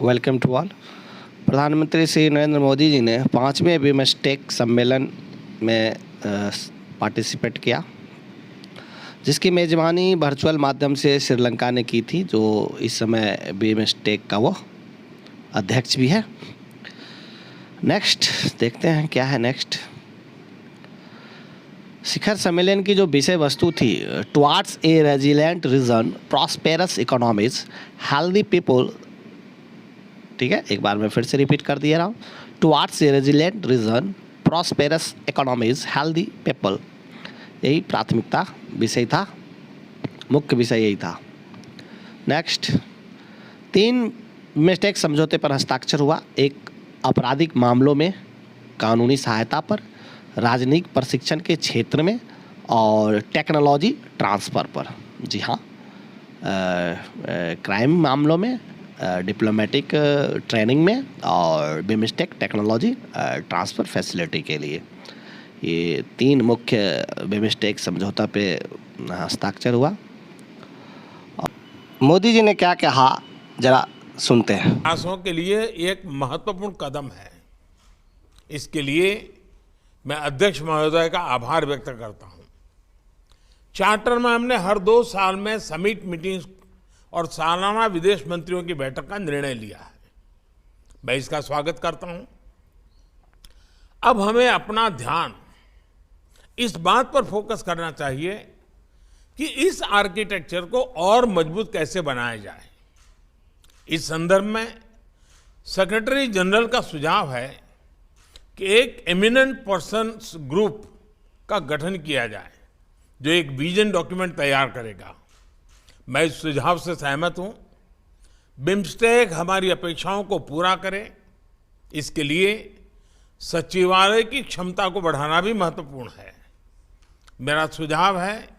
Welcome to all. प्रधानमंत्री श्री नरेंद्र मोदी जी ने 5वें बिमस्टेक सम्मेलन में पार्टिसिपेट किया, जिसकी मेज़बानी वर्चुअल माध्यम से श्रीलंका ने की थी, जो इस समय बिमस्टेक का वो अध्यक्ष भी है। नेक्स्ट देखते हैं क्या है नेक्स्ट। शिखर सम्मेलन की जो विषय वस्तु थी, towards a resilient region, prosperous economies, healthy people. ठीक है, एक बार मैं फिर से रिपीट कर दिया रहा हूँ। Towards a resilient region, prosperous economies, healthy people, यही प्राथमिकता विषय था, मुख्य विषय यही था। नेक्स्ट, 3 बिमस्टेक समझौते पर हस्ताक्षर हुआ। एक आपराधिक मामलों में कानूनी सहायता पर, राजनयिक प्रशिक्षण के क्षेत्र में और टेक्नोलॉजी ट्रांसफ़र पर। जी हाँ, क्राइम मामलों में, डिप्लोमेटिक ट्रेनिंग में और बिमस्टेक टेक्नोलॉजी ट्रांसफ़र फैसिलिटी के लिए ये 3 मुख्य बिमस्टेक समझौता पे हस्ताक्षर हुआ। मोदी जी ने क्या कहा, जरा सुनते हैं। प्रयासों के लिए एक महत्वपूर्ण कदम है। इसके लिए मैं अध्यक्ष महोदय का आभार व्यक्त करता हूं। चार्टर में हमने हर 2 साल में समिट मीटिंग्स और सालाना विदेश मंत्रियों की बैठक का निर्णय लिया है। मैं इसका स्वागत करता हूं। अब हमें अपना ध्यान इस बात पर फोकस करना चाहिए कि इस आर्किटेक्चर को और मजबूत कैसे बनाया जाए। इस संदर्भ में सेक्रेटरी जनरल का सुझाव है कि एक एमिनेंट पर्सन्स ग्रुप का गठन किया जाए, जो एक विजन डॉक्यूमेंट तैयार करेगा। मैं इस सुझाव से सहमत हूं। बिमस्टेक हमारी अपेक्षाओं को पूरा करे, इसके लिए सचिवालय की क्षमता को बढ़ाना भी महत्वपूर्ण है। मेरा सुझाव है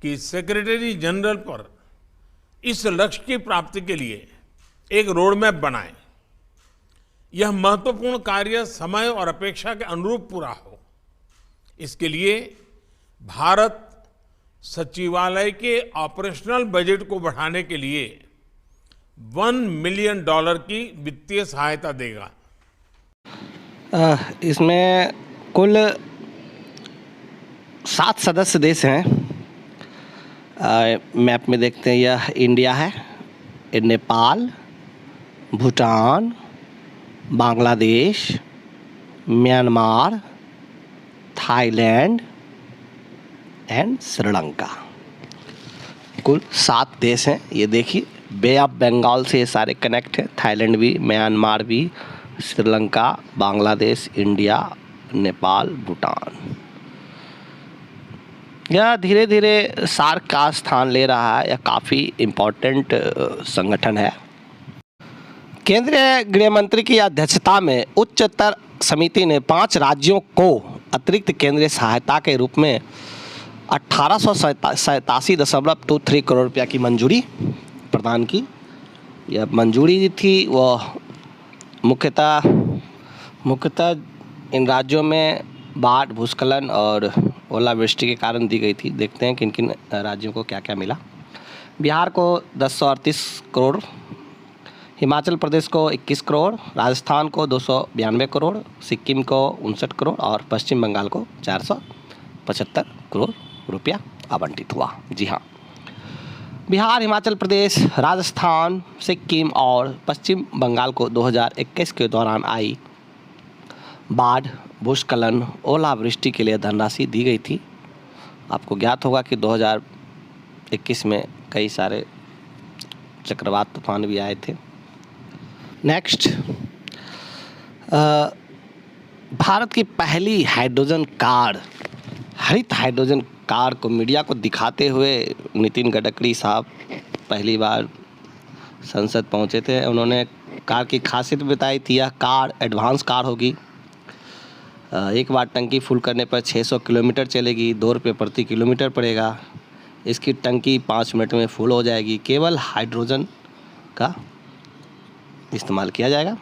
कि सेक्रेटरी जनरल पर इस लक्ष्य की प्राप्ति के लिए एक रोड मैप बनाएं। यह महत्वपूर्ण कार्य समय और अपेक्षा के अनुरूप पूरा हो। इसके लिए भारत सचिवालय के ऑपरेशनल बजट को बढ़ाने के लिए $1 मिलियन की वित्तीय सहायता देगा। इसमें कुल 7 सदस्य देश हैं। मैप में देखते हैं, यह इंडिया है, Nepal, Bhutan, Bangladesh, Myanmar, Thailand and Sri Lanka. कुल 7 देश हैं। ये देखिए, बे ऑफ बंगाल से ये सारे कनेक्ट हैं। थाईलैंड भी, म्यांमार भी, श्रीलंका, बांग्लादेश, इंडिया, नेपाल, भूटान। यह धीरे धीरे सार्क का स्थान ले रहा है। यह काफ़ी इम्पोर्टेंट संगठन है। केंद्रीय गृह मंत्री की अध्यक्षता में उच्चतर समिति ने 5 राज्यों को अतिरिक्त केंद्रीय सहायता के रूप में 1887.23 करोड़ रुपया की मंजूरी प्रदान की। यह मंजूरी थी वह मुख्यतः इन राज्यों में बाढ़, भूस्खलन और ओलावृष्टि के कारण दी गई थी। देखते हैं किन किन राज्यों को क्या क्या मिला। बिहार को 1038 करोड़, हिमाचल प्रदेश को 21 करोड़, राजस्थान को 292 करोड़, सिक्किम को 59 करोड़ और पश्चिम बंगाल को 475 करोड़ रुपया आवंटित हुआ। जी हाँ, बिहार, हिमाचल प्रदेश, राजस्थान, सिक्किम और पश्चिम बंगाल को 2021 के दौरान आई बाढ़, भूस्खलन, ओलावृष्टि के लिए धनराशि दी गई थी। आपको ज्ञात होगा कि 2021 में कई सारे चक्रवात तूफान भी आए थे। नेक्स्ट, भारत की पहली हाइड्रोजन कार, हरित हाइड्रोजन कार को मीडिया को दिखाते हुए नितिन गडकरी साहब पहली बार संसद पहुंचे थे। उन्होंने कार की खासियत बताई थी। यह कार एडवांस कार होगी। एक बार टंकी फुल करने पर 600 किलोमीटर चलेगी, 2 रुपये प्रति किलोमीटर पड़ेगा। इसकी टंकी 5 मिनट में फुल हो जाएगी। केवल हाइड्रोजन का इस्तेमाल किया जाएगा।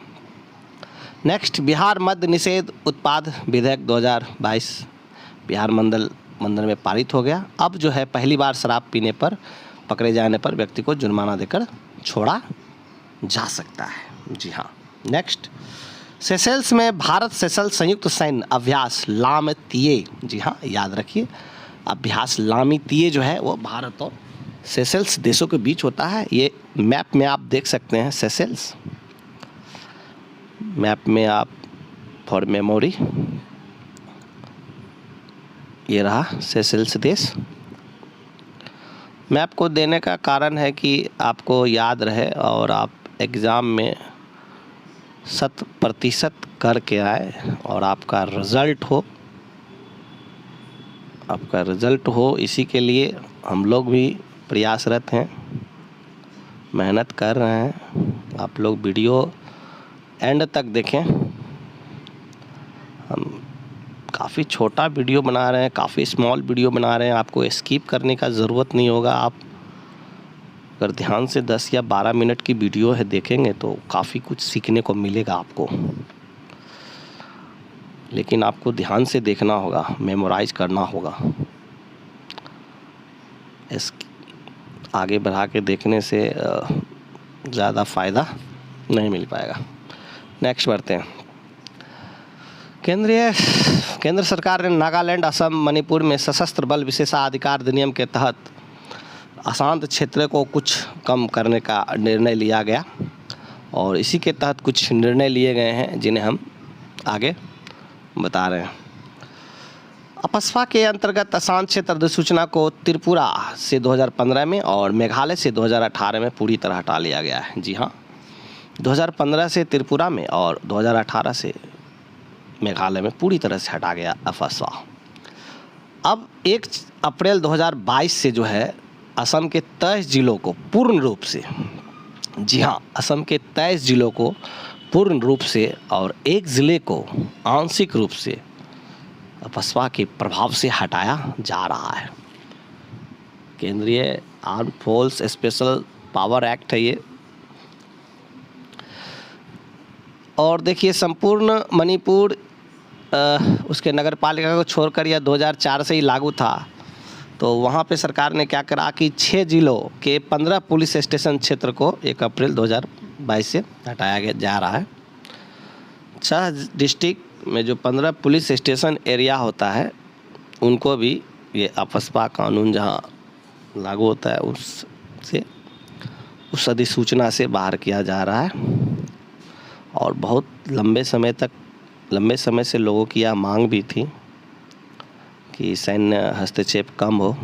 नेक्स्ट, बिहार मद्य निषेध उत्पाद विधेयक 2022 बिहार मंडल में पारित हो गया। अब जो है पहली बार शराब पीने पर पकड़े जाने पर व्यक्ति को जुर्माना देकर छोड़ा जा सकता है। जी हाँ। नेक्स्ट, सेशेल्स में भारत सेशेल्स संयुक्त सैन्य अभ्यास लामतीये। जी हाँ, याद रखिए, अभ्यास लामतीये जो है वो भारत और सेशेल्स देशों के बीच होता है। ये मैप में आप देख सकते हैं सेशेल्स, मैप में आप फॉर मेमोरी, ये रहा सेशेल्स देश। मैप को देने का कारण है कि आपको याद रहे और आप एग्ज़ाम में 100% करके आए और आपका रिज़ल्ट हो, इसी के लिए हम लोग भी प्रयासरत हैं, मेहनत कर रहे हैं। आप लोग वीडियो एंड तक देखें। हम काफ़ी छोटा वीडियो बना रहे हैं, काफ़ी स्मॉल वीडियो बना रहे हैं, आपको स्किप करने का ज़रूरत नहीं होगा। आप अगर ध्यान से 10 या 12 मिनट की वीडियो है देखेंगे तो काफ़ी कुछ सीखने को मिलेगा आपको, लेकिन आपको ध्यान से देखना होगा, मेमोराइज करना होगा। आगे बढ़ा के देखने से ज़्यादा फ़ायदा नहीं मिल पाएगा। नेक्स्ट बढ़ते हैं। केंद्र सरकार ने नागालैंड, असम, मणिपुर में सशस्त्र बल विशेषाधिकार अधिनियम के तहत अशांत क्षेत्र को कुछ कम करने का निर्णय लिया गया और इसी के तहत कुछ निर्णय लिए गए हैं जिन्हें हम आगे बता रहे हैं। अपस्पा के अंतर्गत अशांत क्षेत्र अधिसूचना को त्रिपुरा से 2015 में और मेघालय से 2018 में पूरी तरह हटा लिया गया है। जी हाँ, 2015 से त्रिपुरा में और 2018 से मेघालय में पूरी तरह से हटा गया अपस्पा। अब 1 अप्रैल 2022 से जो है असम के 23 जिलों को पूर्ण रूप से, जी हाँ, असम के 23 जिलों को पूर्ण रूप से और 1 ज़िले को आंशिक रूप से अपस्पा के प्रभाव से हटाया जा रहा है। केंद्रीय arm force special power act है ये। और देखिए, संपूर्ण मणिपुर उसके नगर पालिका को छोड़कर यह 2004 से ही लागू था। तो वहाँ पे सरकार ने क्या करा कि 6 जिलों के 15 पुलिस स्टेशन क्षेत्र को 1 अप्रैल 2022 से हटाया जा रहा है। 6 डिस्ट्रिक्ट में जो 15 पुलिस स्टेशन एरिया होता है उनको भी ये अपस्पा कानून जहाँ लागू होता है उस अधिसूचना से बाहर किया जा रहा है। और बहुत लंबे समय से लोगों की यह मांग भी थी कि सैन्य हस्तक्षेप कम हो।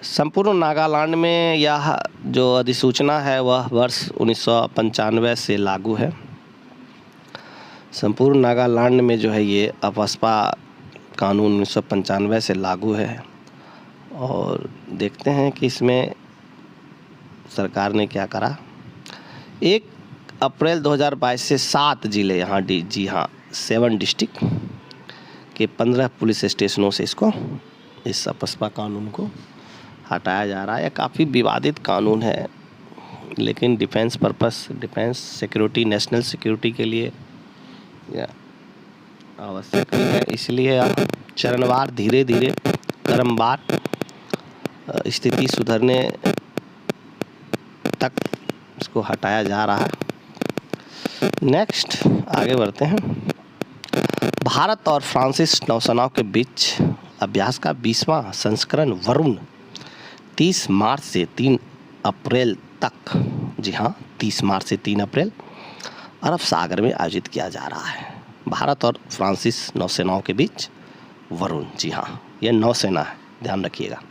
संपूर्ण नागालैंड में यह जो अधिसूचना है वह वर्ष 1995 से लागू है। संपूर्ण नागालैंड में जो है ये अपस्पा कानून 1995 से लागू है। और देखते हैं कि इसमें सरकार ने क्या करा। 1 अप्रैल 2022 से 7 जिले यहाँ जी हाँ 7 डिस्ट्रिक्ट के 15 पुलिस स्टेशनों से इस अपस्पा कानून को हटाया जा रहा है। काफ़ी विवादित कानून है, लेकिन defence purpose, defence security, national security के लिए आवश्यक है। इसलिए चरणवार, धीरे धीरे, क्रमवार स्थिति सुधरने तक इसको हटाया जा रहा है। नेक्स्ट आगे बढ़ते हैं। भारत और फ्रांसीस नौसेनाओं के बीच अभ्यास का 20वां संस्करण वरुण 30 मार्च से 3 अप्रैल तक, जी हाँ 30 मार्च से 3 अप्रैल अरब सागर में आयोजित किया जा रहा है। भारत और फ्रांसीस नौसेनाओं के बीच वरुण, जी हाँ यह नौसेना है, ध्यान रखिएगा।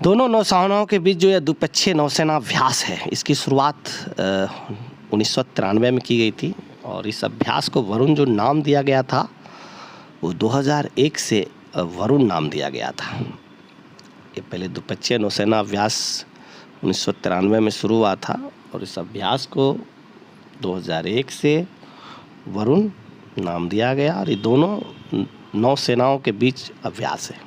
दोनों नौसेनाओं के बीच जो यह द्विपक्षीय नौसेना अभ्यास है, इसकी शुरुआत 1993 में की गई थी और इस अभ्यास को वरुण जो नाम दिया गया था वो 2001 से वरुण नाम दिया गया था। ये पहले द्विपक्षीय नौसेना अभ्यास 1993 में शुरू हुआ था और इस अभ्यास को 2001 से वरुण नाम दिया गया और ये दोनों नौसेनाओं के बीच अभ्यास है।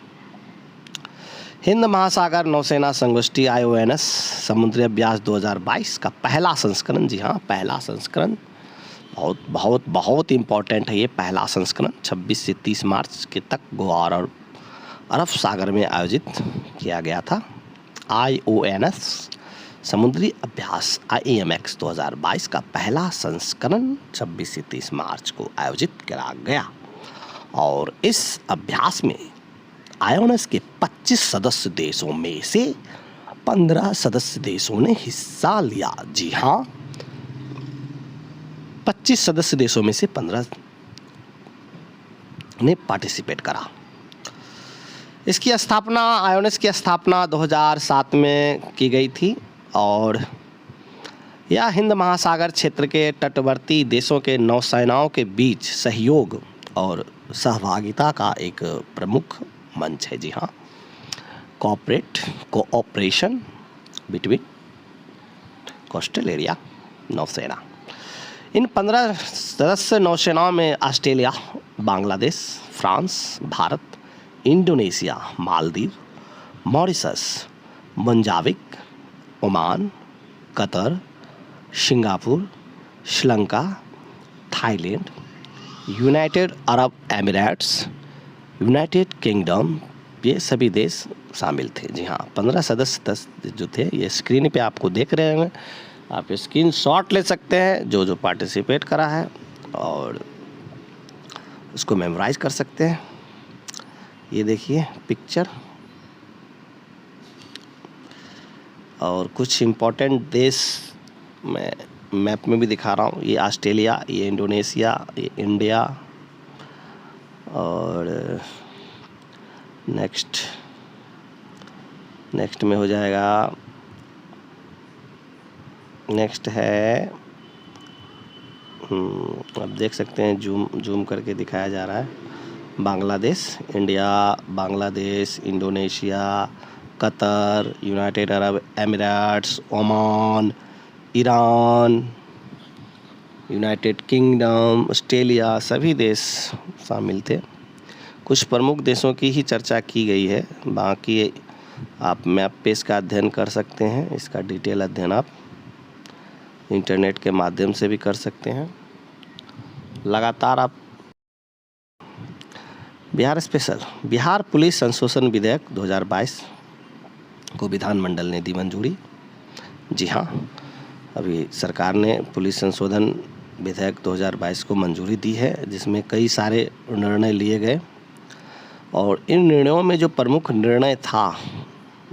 हिंद महासागर नौसेना संगोष्ठी IONS समुद्री अभ्यास 2022 का पहला संस्करण, जी हाँ पहला संस्करण, बहुत बहुत बहुत इम्पोर्टेंट है ये पहला संस्करण, 26 से 30 मार्च के तक गोवा और अरब सागर में आयोजित किया गया था। IONS समुद्री अभ्यास IAMX 2022 का पहला संस्करण 26 से 30 मार्च को आयोजित किया गया और इस अभ्यास में IONOS के 25 सदस्य देशों में से 15 सदस्य देशों ने हिस्सा लिया। जी हाँ, 25 सदस्य देशों में से 15 ने पार्टिसिपेट करा। इसकी स्थापना IONOS की स्थापना 2007 में की गई थी और यह हिंद महासागर क्षेत्र के तटवर्ती देशों के नौसेनाओं के बीच सहयोग और सहभागिता का एक प्रमुख मंच है। जी हाँ, कोऑपरेशन बिटवीन कोस्टल एरिया नौसेना। इन 15 सदस्य नौसेनाओं में Australia, Bangladesh, France, Bharat, Indonesia, Maldives, Mauritius, Mozambique, Oman, Qatar, Singapore, Sri Lanka, Thailand, United Arab Emirates, United kingdom, ये सभी देश शामिल थे। जी हाँ, 15 सदस्य जो थे ये स्क्रीन पे आपको देख रहे होंगे, आप स्क्रीन शॉट ले सकते हैं जो पार्टिसिपेट करा है और उसको मेमोराइज कर सकते हैं। ये देखिए पिक्चर और कुछ इम्पोर्टेंट देश मैं मैप में भी दिखा रहा हूँ। ये ऑस्ट्रेलिया, ये इंडोनेशिया, ये इंडिया और नेक्स्ट में हो जाएगा, नेक्स्ट है आप देख सकते हैं जूम करके दिखाया जा रहा है, Bangladesh, India, Bangladesh, Indonesia, Qatar, United Arab Emirates, Oman, Iran, United kingdom, Australia, सभी देश शामिल थे। कुछ प्रमुख देशों की ही चर्चा की गई है, बाकी आप मैप पे इसका अध्ययन कर सकते हैं। इसका डिटेल अध्ययन आप इंटरनेट के माध्यम से भी कर सकते हैं। लगातार आप बिहार स्पेशल, बिहार पुलिस संशोधन विधेयक 2022 को विधानमंडल ने दी मंजूरी। जी हाँ, अभी सरकार ने पुलिस संशोधन विधेयक 2022 को मंजूरी दी है, जिसमें कई सारे निर्णय लिए गए और इन निर्णयों में जो प्रमुख निर्णय था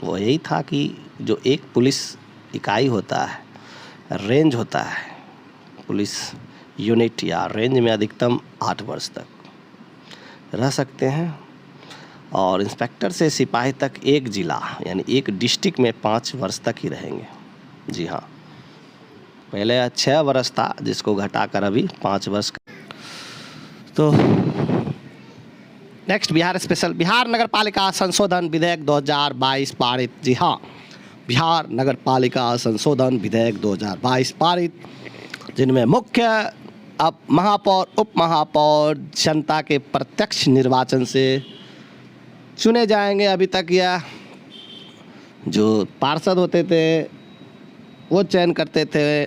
वो यही था कि जो एक पुलिस इकाई होता है, रेंज होता है, पुलिस यूनिट या रेंज में अधिकतम 8 वर्ष तक रह सकते हैं और इंस्पेक्टर से सिपाही तक एक जिला यानी एक डिस्ट्रिक्ट में 5 वर्ष तक ही रहेंगे। जी हाँ, पहले 6 वर्ष था जिसको घटाकर अभी 5 वर्ष। तो नेक्स्ट बिहार स्पेशल, बिहार नगरपालिका संशोधन विधेयक 2022 पारित। जी हाँ, बिहार नगरपालिका संशोधन विधेयक 2022 पारित, जिनमें मुख्य अब महापौर, उप महापौर जनता के प्रत्यक्ष निर्वाचन से चुने जाएंगे। अभी तक यह जो पार्षद होते थे वो चयन करते थे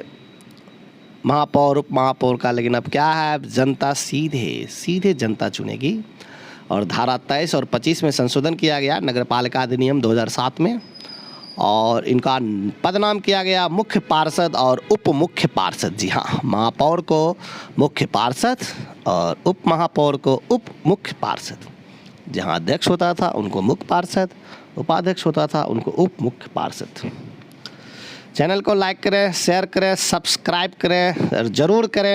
महापौर, उप महापौर का, लेकिन अब क्या है, जनता सीधे जनता चुनेगी। और धारा 23 और 25 में संशोधन किया गया नगरपालिका अधिनियम 2007 में और इनका पदनाम किया गया मुख्य पार्षद और उप मुख्य पार्षद। जी हाँ, महापौर को मुख्य पार्षद और उप महापौर को उप मुख्य पार्षद। जहाँ अध्यक्ष होता था उनको मुख्य पार्षद, उपाध्यक्ष होता था उनको उप मुख्य पार्षद। चैनल को लाइक करें, शेयर करें, सब्सक्राइब करें और ज़रूर करें।